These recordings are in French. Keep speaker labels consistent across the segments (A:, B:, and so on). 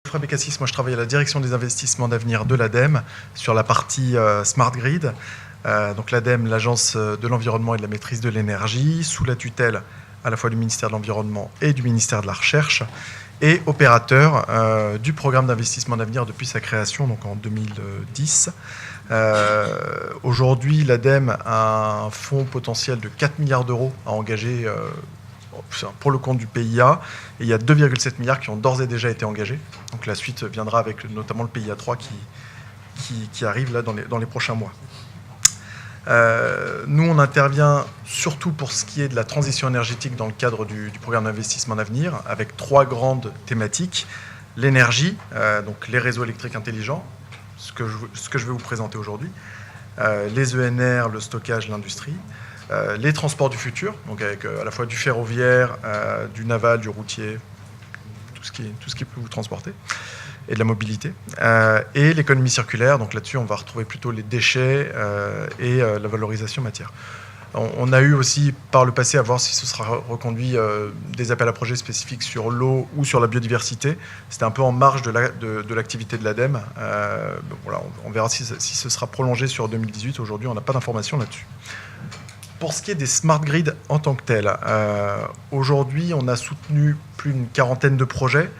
A: Geoffroy Bécassis, moi je travaille à la direction des investissements d'avenir de l'ADEME sur la partie Smart Grid. Donc l'ADEME, l'Agence de l'environnement et de la maîtrise de l'énergie, sous la tutelle à la fois du ministère de l'Environnement et du ministère de la Recherche, et opérateur du programme d'investissement d'avenir depuis sa création, donc en 2010. Aujourd'hui, l'ADEME a un fonds potentiel de 4 milliards d'euros à engager pour le compte du PIA, et il y a 2,7 milliards qui ont d'ores et déjà été engagés. Donc la suite viendra avec notamment le PIA 3 qui arrive là dans les prochains mois. Nous, on intervient surtout pour ce qui est de la transition énergétique dans le cadre du programme d'investissement d'avenir, avec 3 grandes thématiques. L'énergie, donc les réseaux électriques intelligents, ce que je vais vous présenter aujourd'hui, les ENR, le stockage, l'industrie, les transports du futur, donc avec à la fois du ferroviaire, du naval, du routier, tout ce qui peut vous transporter, et de la mobilité, et l'économie circulaire. Donc là-dessus, on va retrouver plutôt les déchets et la valorisation matière. On a eu aussi par le passé à voir si ce sera reconduit des appels à projets spécifiques sur l'eau ou sur la biodiversité. C'était un peu en marge de l'activité de l'ADEME. Voilà, on verra si ce sera prolongé sur 2018. Aujourd'hui, on n'a pas d'informations là-dessus. Pour ce qui est des smart grids en tant que tels, aujourd'hui, on a soutenu plus d'une quarantaine de projets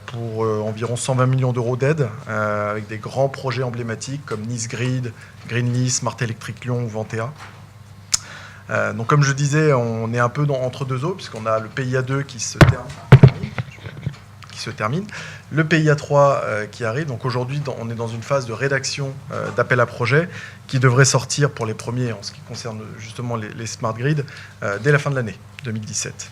A: pour environ 120 millions d'euros d'aide, avec des grands projets emblématiques comme Nice Grid, Greenly, Smart Electric Lyon ou Ventea. Donc comme je disais, on est un peu entre deux eaux, puisqu'on a le PIA 2 qui se termine, le PIA 3 qui arrive. Donc aujourd'hui, on est dans une phase de rédaction d'appel à projets qui devrait sortir pour les premiers, en ce qui concerne justement les smart grids, dès la fin de l'année 2017.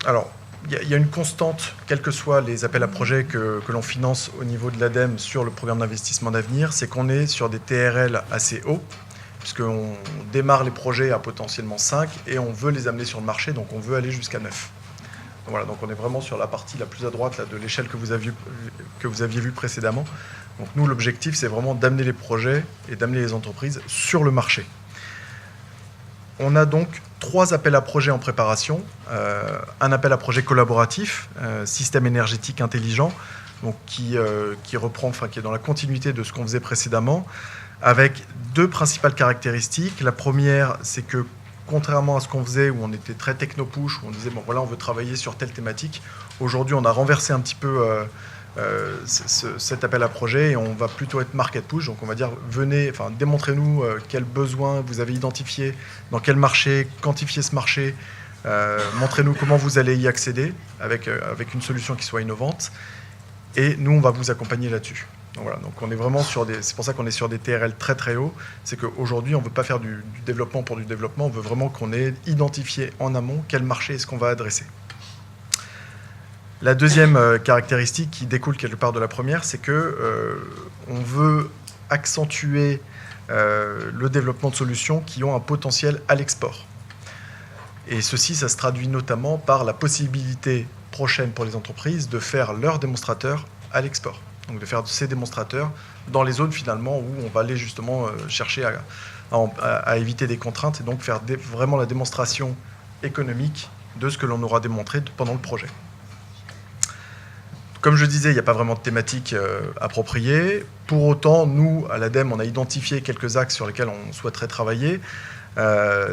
A: Alors, il y a une constante, quels que soient les appels à projets que l'on finance au niveau de l'ADEME sur le programme d'investissement d'avenir, c'est qu'on est sur des TRL assez hauts, puisqu'on démarre les projets à potentiellement 5 et on veut les amener sur le marché, donc on veut aller jusqu'à 9. Voilà, donc on est vraiment sur la partie la plus à droite là, de l'échelle que vous aviez vue précédemment. Donc nous, l'objectif, c'est vraiment d'amener les projets et d'amener les entreprises sur le marché. On a donc 3 appels à projets en préparation. Un appel à projet collaboratif, système énergétique intelligent, donc qui reprend, enfin qui est dans la continuité de ce qu'on faisait précédemment, avec 2 principales caractéristiques. La première, c'est que contrairement à ce qu'on faisait, où on était très techno-push, où on disait, bon voilà, on veut travailler sur telle thématique, aujourd'hui on a renversé un petit peu cet appel à projet et on va plutôt être market push. Donc on va dire, venez, enfin démontrez-nous quels besoins vous avez identifiés, dans quel marché, quantifiez ce marché, montrez-nous comment vous allez y accéder avec une solution qui soit innovante, et nous on va vous accompagner là-dessus. Donc voilà, donc on est vraiment c'est pour ça qu'on est sur des TRL très très hauts. C'est qu'aujourd'hui, on ne veut pas faire du développement pour du développement, on veut vraiment qu'on ait identifié en amont quel marché est-ce qu'on va adresser. La deuxième caractéristique qui découle quelque part de la première, c'est que on veut accentuer le développement de solutions qui ont un potentiel à l'export. Et ceci, ça se traduit notamment par la possibilité prochaine pour les entreprises de faire leurs démonstrateurs à l'export. Donc de faire ces démonstrateurs dans les zones finalement où on va aller justement chercher à éviter des contraintes et donc faire vraiment la démonstration économique de ce que l'on aura démontré pendant le projet. Comme je disais, il n'y a pas vraiment de thématique appropriée. Pour autant, nous, à l'ADEME, on a identifié quelques axes sur lesquels on souhaiterait travailler.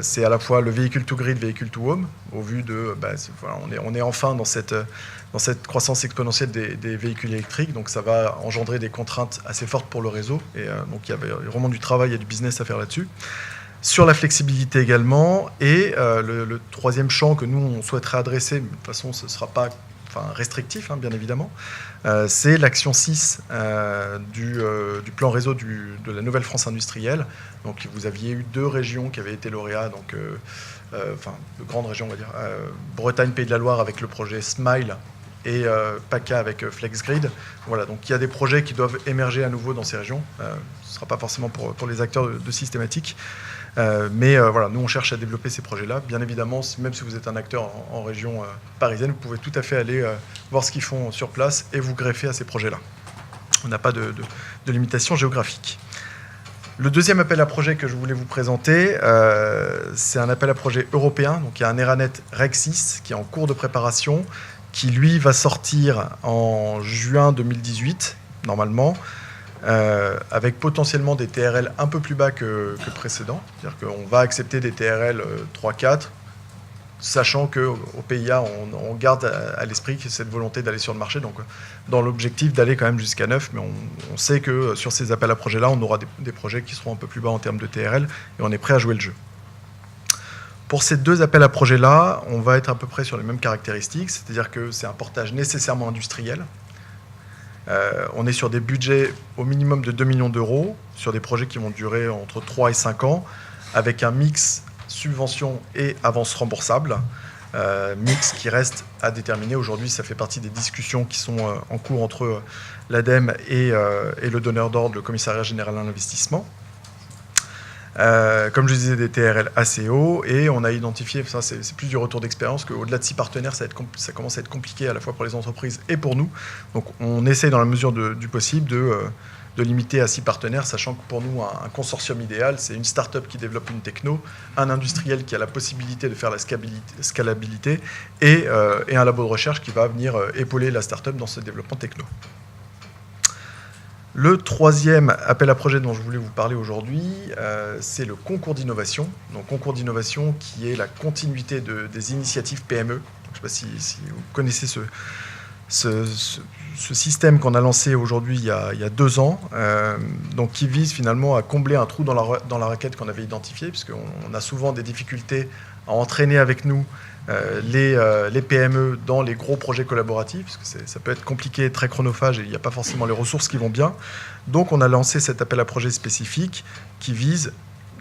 A: C'est à la fois le véhicule to grid, véhicule to home, au vu de, voilà, on est enfin dans cette croissance exponentielle des véhicules électriques, donc ça va engendrer des contraintes assez fortes pour le réseau, et donc il y a vraiment du travail, il y a du business à faire là-dessus. Sur la flexibilité également, et le troisième champ que nous on souhaiterait adresser, mais de toute façon ce ne sera pas restrictif, bien évidemment, c'est l'action 6 du plan réseau de la Nouvelle France industrielle. Donc vous aviez eu 2 régions qui avaient été lauréats, donc, de grandes régions, on va dire, Bretagne, Pays de la Loire avec le projet SMILE et PACA avec FlexGrid. Voilà, donc il y a des projets qui doivent émerger à nouveau dans ces régions. Ce ne sera pas forcément pour les acteurs de systématique. Mais voilà, nous on cherche à développer ces projets-là. Bien évidemment, même si vous êtes un acteur en région parisienne, vous pouvez tout à fait aller voir ce qu'ils font sur place et vous greffer à ces projets-là. On n'a pas de limitation géographique. Le deuxième appel à projet que je voulais vous présenter, c'est un appel à projet européen. Donc il y a un ERANET REG 6 qui est en cours de préparation, qui lui va sortir en juin 2018, normalement, avec potentiellement des TRL un peu plus bas que précédents. C'est-à-dire qu'on va accepter des TRL 3-4, sachant qu'au PIA, on garde à l'esprit cette volonté d'aller sur le marché, donc dans l'objectif d'aller quand même jusqu'à 9, mais on sait que sur ces appels à projets-là, on aura des projets qui seront un peu plus bas en termes de TRL, et on est prêt à jouer le jeu. Pour ces deux appels à projets-là, on va être à peu près sur les mêmes caractéristiques, c'est-à-dire que c'est un portage nécessairement industriel. On est sur des budgets au minimum de 2 millions d'euros, sur des projets qui vont durer entre 3 et 5 ans, avec un mix subvention et avance remboursable, mix qui reste à déterminer. Aujourd'hui, ça fait partie des discussions qui sont en cours entre l'ADEME et le donneur d'ordre, le commissariat général à l'investissement. Comme je disais, des TRL assez hauts, et on a identifié, ça c'est plus du retour d'expérience, qu'au-delà de 6 partenaires, ça commence à être compliqué à la fois pour les entreprises et pour nous. Donc on essaie dans la mesure du possible de limiter à 6 partenaires, sachant que pour nous, un consortium idéal, c'est une start-up qui développe une techno, un industriel qui a la possibilité de faire la scalabilité, et un labo de recherche qui va venir épauler la start-up dans ce développement techno. Le troisième appel à projet dont je voulais vous parler aujourd'hui, c'est le concours d'innovation. Donc concours d'innovation qui est la continuité des initiatives PME. Je ne sais pas si vous connaissez ce système qu'on a lancé aujourd'hui il y a 2 ans, donc qui vise finalement à combler un trou dans la raquette qu'on avait identifié, puisqu'on a souvent des difficultés à entraîner avec nous les PME dans les gros projets collaboratifs, parce que ça peut être compliqué, très chronophage, et il n'y a pas forcément les ressources qui vont bien. Donc on a lancé cet appel à projet spécifique qui vise,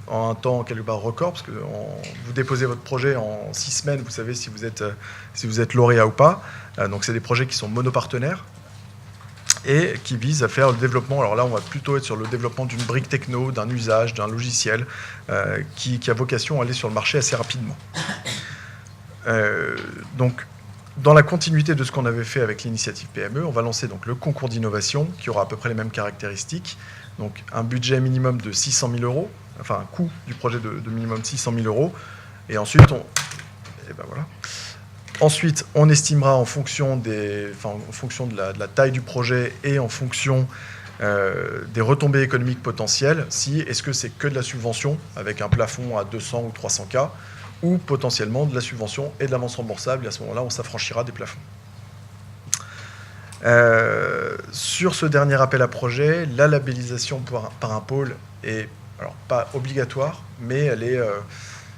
A: en un temps quelque part record, parce que vous déposez votre projet en 6 semaines, vous savez si vous êtes lauréat ou pas. Donc c'est des projets qui sont monopartenaires et qui visent à faire le développement. Alors là, on va plutôt être sur le développement d'une brique techno, d'un usage, d'un logiciel qui a vocation à aller sur le marché assez rapidement. Donc, dans la continuité de ce qu'on avait fait avec l'initiative PME, on va lancer donc le concours d'innovation qui aura à peu près les mêmes caractéristiques. Donc, un budget minimum de 600 000 euros, enfin un coût du projet de minimum 600 000 euros. Et ensuite, Ensuite, on estimera en fonction de la taille du projet et en fonction des retombées économiques potentielles, est-ce que c'est que de la subvention avec un plafond à 200 ou 300 K, ou potentiellement de la subvention et de l'avance remboursable, et à ce moment-là, on s'affranchira des plafonds. Sur ce dernier appel à projet, la labellisation par un pôle est alors pas obligatoire, mais elle est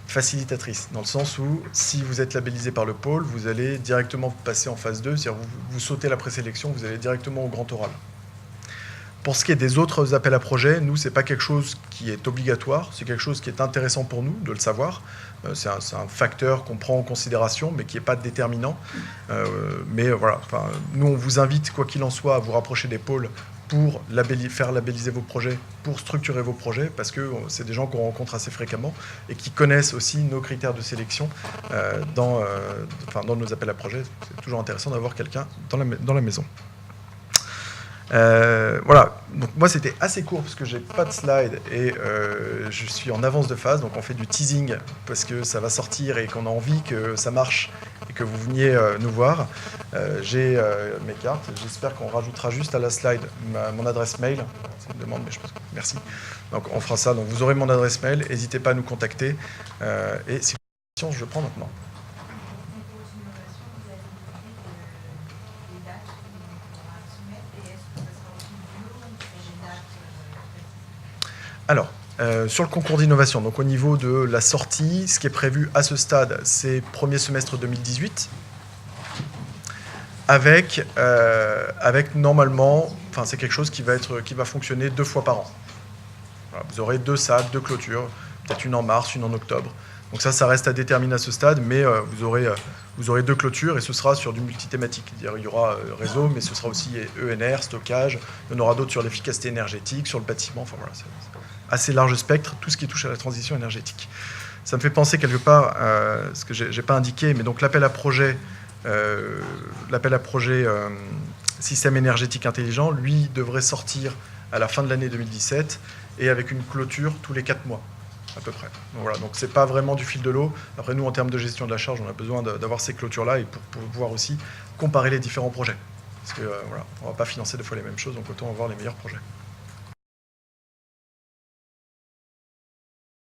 A: facilitatrice, dans le sens où si vous êtes labellisé par le pôle, vous allez directement passer en phase 2, c'est-à-dire vous sautez la présélection, vous allez directement au grand oral. Pour ce qui est des autres appels à projets, nous, ce n'est pas quelque chose qui est obligatoire, c'est quelque chose qui est intéressant pour nous de le savoir. C'est un facteur qu'on prend en considération, mais qui n'est pas déterminant. Mais voilà, nous, on vous invite, quoi qu'il en soit, à vous rapprocher des pôles pour faire labelliser vos projets, pour structurer vos projets, parce que c'est des gens qu'on rencontre assez fréquemment et qui connaissent aussi nos critères de sélection dans nos appels à projets. C'est toujours intéressant d'avoir quelqu'un dans la maison. Voilà, donc moi c'était assez court parce que j'ai pas de slide et je suis en avance de phase, donc on fait du teasing parce que ça va sortir et qu'on a envie que ça marche et que vous veniez nous voir. J'ai mes cartes, j'espère qu'on rajoutera juste à la slide mon adresse mail. Ça me demande, mais je pense que merci. Donc on fera ça, donc vous aurez mon adresse mail, n'hésitez pas à nous contacter et si vous avez des questions, je prends maintenant. Alors, sur le concours d'innovation, donc au niveau de la sortie, ce qui est prévu à ce stade, c'est premier semestre 2018, avec normalement, c'est quelque chose qui va fonctionner 2 fois par an. Voilà, vous aurez 2 salles, 2 clôtures, peut-être une en mars, une en octobre. Donc ça reste à déterminer à ce stade, mais vous aurez 2 clôtures et ce sera sur du multithématique. Il y aura réseau, mais ce sera aussi ENR, stockage, il y en aura d'autres sur l'efficacité énergétique, sur le bâtiment, enfin voilà, c'est assez large spectre, tout ce qui touche à la transition énergétique. Ça me fait penser quelque part, ce que je n'ai pas indiqué, mais donc l'appel à projet système énergétique intelligent, lui, devrait sortir à la fin de l'année 2017 et avec une clôture tous les 4 mois. à peu près. Donc voilà, donc c'est pas vraiment du fil de l'eau. Après, nous, en termes de gestion de la charge, on a besoin d'avoir ces clôtures-là et pour pouvoir aussi comparer les différents projets. Parce que voilà, on va pas financer deux fois les mêmes choses, donc autant avoir les meilleurs projets.